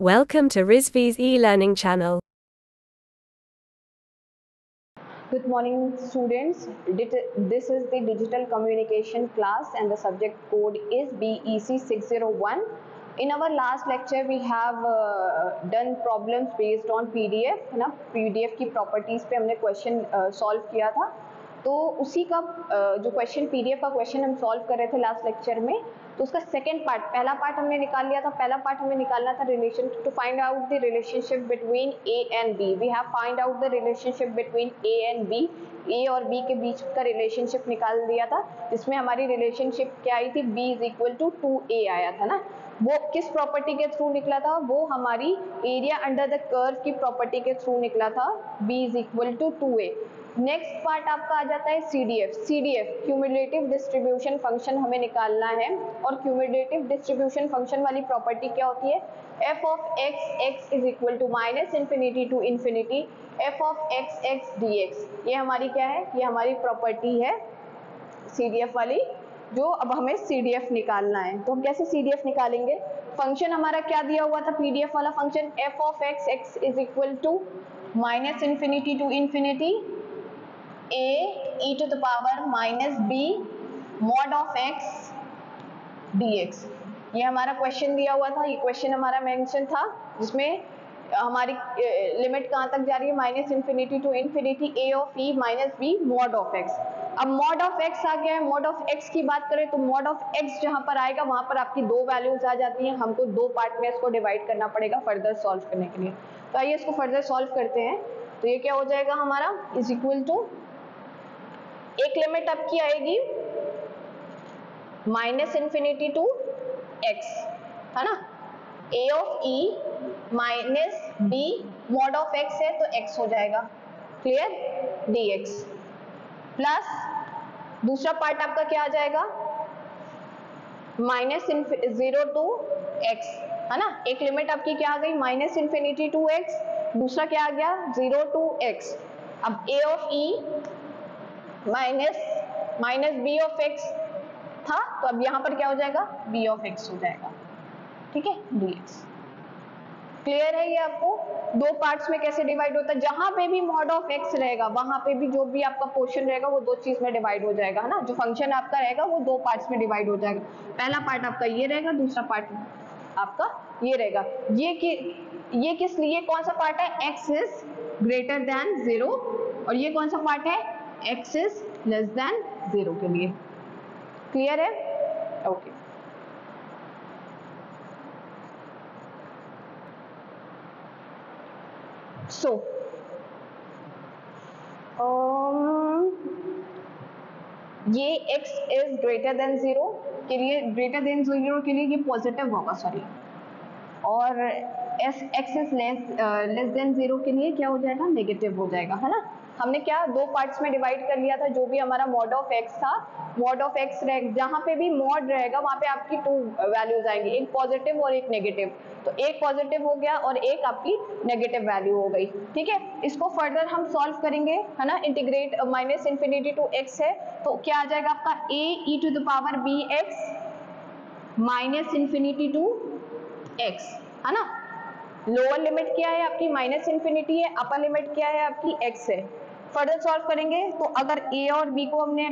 Welcome to Rizvi's e-learning channel. Good morning, students. This is the digital communication class and the subject code is BEC 601. In our last lecture, we have done problems based on PDF. है ना, PDF की properties पे हमने question solve किया था. तो उसी का जो क्वेश्चन PDF का क्वेश्चन हम सॉल्व कर रहे थे लास्ट लेक्चर में, तो उसका सेकंड पार्ट, पहला पार्ट हमने निकाल लिया था. पहला पार्ट हमें निकालना था relation to find out the relationship between A and B. We have find out the relationship between A and B. A और बी के बीच का रिलेशनशिप निकाल दिया था, जिसमें हमारी रिलेशनशिप क्या आई थी, B is equal to 2a आया था ना. वो किस प्रॉपर्टी के थ्रू निकला था, वो हमारी एरिया अंडर द कर्व की प्रॉपर्टी के थ्रू निकला था, b is equal to 2a. Next part आपका आ जाता है CDF. CDF cumulative distribution function हमें निकालना है, और क्यूमुलेटिव डिस्ट्रीब्यूशन फंक्शन वाली प्रॉपर्टी क्या होती है, f of x is equal to minus infinity to infinity f of x dx. ये हमारी क्या है, ये हमारी प्रॉपर्टी है CDF वाली, जो अब हमें CDF निकालना है. तो हम कैसे CDF निकालेंगे, फंक्शन हमारा क्या दिया हुआ था, PDF वाला function f of x is equal to minus infinity to infinity a e to the power minus b mod of x dx. ये हमारा क्वेश्चन दिया हुआ था, ये क्वेश्चन हमारा मेंशन था, जिसमें हमारी लिमिट कहाँ तक जा रही है, minus infinity to infinity a of e minus b mod of x. अब mod of x आ गया है. mod of x की बात करें तो mod of x जहाँ पर आएगा वहां पर आपकी दो वैल्यूज आ जाती हैं. हमको दो पार्ट में इसको डिवाइड करना पड़ेगा फर्दर सॉल्व करने के लिए. तो आइए इसको फर्दर सॉल्व करते हैं. तो ये क्या हो जाएगा हमारा, इज इक्वल टू, एक लिमिट आपकी आएगी माइनस इन्फिनिटी टू x, है ना, a of e minus b mod of x है तो x हो जाएगा, क्लियर, dx. प्लस दूसरा पार्ट आपका क्या आ जाएगा, माइनस 0 टू x, है ना. एक लिमिट आपकी क्या आ गई, माइनस इन्फिनिटी टू x, दूसरा क्या आ गया, 0 टू x. अब a of e minus b of x था, तो अब यहाँ पर क्या हो जाएगा, b ऑफ x हो जाएगा, ठीक है, dx. क्लियर है ये आपको. दो पार्ट्स में कैसे डिवाइड होता है, जहां पे भी मॉड ऑफ x रहेगा वहां पे भी जो भी आपका पोर्शन रहेगा वो दो चीज में डिवाइड हो जाएगा, है ना. जो फंक्शन आपका रहेगा वो दो पार्ट्स में डिवाइड हो जाएगा. पहला पार्ट आपका ये रहेगा, दूसरा पार्ट आपका ये रहेगा. ये किस लिए, कौन सा पार्ट है, x इज ग्रेटर देन 0, और ये कौन सा पार्ट है, x इज लेस देन 0 के लिए. क्लियर है, ओके. सो ये x इज ग्रेटर देन 0 के लिए, ग्रेटर देन 0 के लिए ये पॉजिटिव होगा, सॉरी, और x इज लेस देन 0 के लिए क्या हो जाएगा, नेगेटिव हो जाएगा, है ना. हमने क्या दो पार्ट्स में डिवाइड कर लिया था. जो भी हमारा मॉड ऑफ x था, मॉड ऑफ x जहां पे भी मॉड रहेगा वहां पे आपकी टू वैल्यूज आएंगी, एक पॉजिटिव और एक नेगेटिव. तो एक पॉजिटिव हो गया और एक आपकी नेगेटिव वैल्यू हो गई, ठीक है. इसको फर्दर हम सॉल्व करेंगे, है ना. Integrate minus infinity to x है तो क्या आ जाएगा आपका, a e to the power b x minus infinity to x, है ना. लोअर लिमिट क्या है आपकी, माइनस इन्फिनिटी है, अपर लिमिट क्या है आपकी, x है. फर्दर सॉल्व करेंगे तो अगर a और b को हमने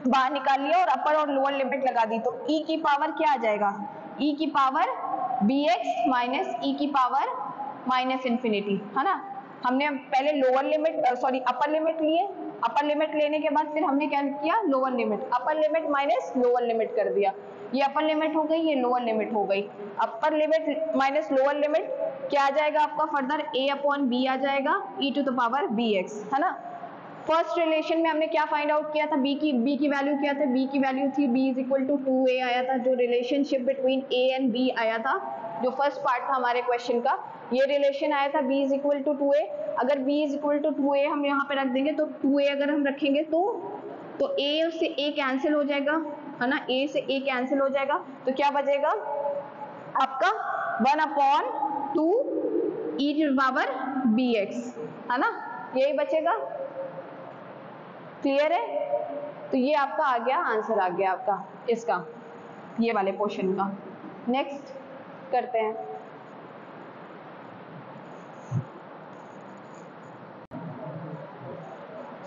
बाहर निकाल लिया और अपर और लोअर लिमिट लगा दी तो e की पावर क्या आ जाएगा, e की पावर bx माइनस e की पावर माइनस इन्फिनिटी, है ना. हमने पहले lower limit sorry upper limit लिए, अपर लिमिट लेने के बाद फिर हमने क्या किया, लोअर लिमिट, अपर लिमिट माइनस लोअर लिमिट कर दिया. ये अपर लिमिट हो गई, ये लोअर लिमिट हो गई. Upper limit minus lower limit क्या आ जाएगा आपका, फर्दर a अपॉन b आ जाएगा e to the power bx, है ना. फर्स्ट रिलेशन में हमने क्या फाइंड आउट किया था, b की वैल्यू क्या था, b की वैल्यू थी b is equal to 2a आया था, जो relationship between a and b आया था, जो फर्स्ट पार्ट था हमारे क्वेश्चन का, ये रिलेशन आया था b is equal to 2a. अगर b is equal to 2a हम यहाँ पे रख देंगे तो 2a अगर हम रखेंगे तो a से a कैंसिल हो जाएगा, है ना, a से a कैंसिल हो जाएगा, तो क्या बचेगा आपका 1 upon 2 e to the power bx, है ना, यही बचेगा. क्लियर है, तो ये आपका आ गया, आंसर आ गया आपका इसका, ये वाले पोर्शन का. नेक्स्ट करते हैं.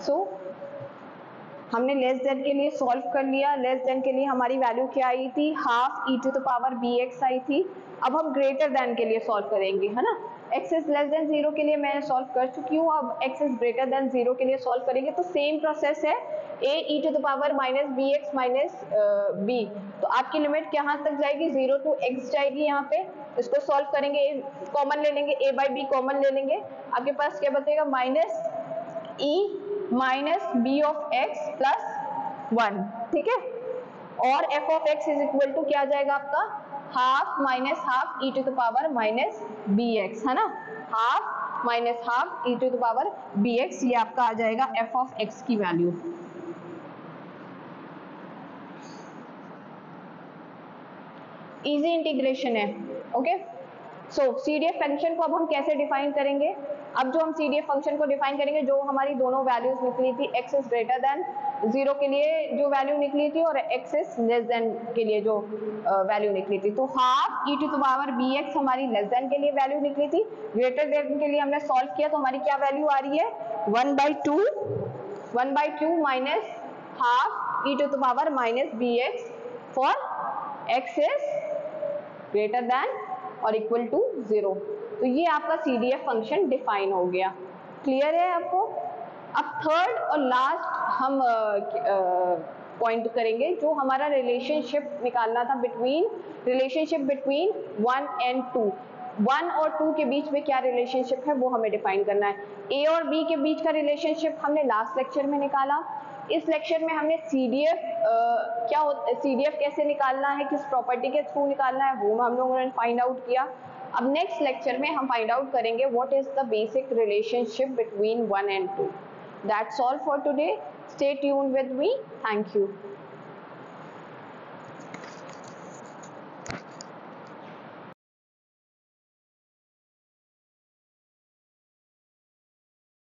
सो हमने लेस देन के लिए सॉल्व कर लिया। लेस देन के लिए हमारी वैल्यू क्या आई थी, half e to the power B x आई थी। अब हम ग्रेटर देन के लिए सॉल्व करेंगे, है ना। एक्स इज लेस देन 0 के लिए मैं सॉल्व कर चुकी हूँ, अब एक्स इज ग्रेटर देन 0 के लिए सॉल्व करेंगे। तो सेम प्रोसेस है, A e to the power minus B x minus B. तो आपकी लिमिट कहाँ तक जाएगी, 0 टू x जाएगी। यहाँ पे इसको सॉल्व करेंगे, कॉमन ले लेंगे, a बाई बी कॉमन ले लेंगे, आपके पास क्या बचेगा, minus e minus b of x plus 1, ठीक है। और f of x is equal to क्या आ जाएगा आपका, half minus half e to the power minus B x, है ना। Half minus half e to the power B x, ये आपका आ जाएगा f ऑफ x की वैल्यू। इजी इंटीग्रेशन है, ओके। सो CDF फंक्शन को अब हम कैसे डिफाइन करेंगे। अब जो हम CDF फंक्शन को डिफाइन करेंगे, जो हमारी दोनों वैल्यूज निकली थी, x इज ग्रेटर देन 0 के लिए जो वैल्यू निकली थी और x इज लेस देन के लिए जो वैल्यू निकली थी। तो half e to the power B x हमारी लेस देन के लिए वैल्यू निकली थी, ग्रेटर देन के लिए हमने सॉल्व किया तो हमारी क्या वैल्यू आ रही है, 1/2 minus half e to the power minus B x for x is greater than और इक्वल टू 0। तो ये आपका CDF फंक्शन डिफाइन हो गया। क्लियर है आपको। अब थर्ड और लास्ट हम पॉइंट करेंगे, जो हमारा रिलेशनशिप निकालना था रिलेशनशिप बिटवीन 1 एंड 2। 1 और 2 के बीच में क्या रिलेशनशिप है वो हमें डिफाइन करना है। A और B के बीच का रिलेशनशिप हमने लास्ट लेक्चर में निकाला। इस लेक्चर में हमने CDF कैसे निकालना है, किस प्रॉपर्टी के थ्रू निकालना है, वो हम लोगों ने फाइंड आउट किया। अब नेक्स्ट लेक्चर में हम फाइंड आउट करेंगे what is the basic relationship between 1 and 2। That's all for today. Stay tuned with me. Thank you.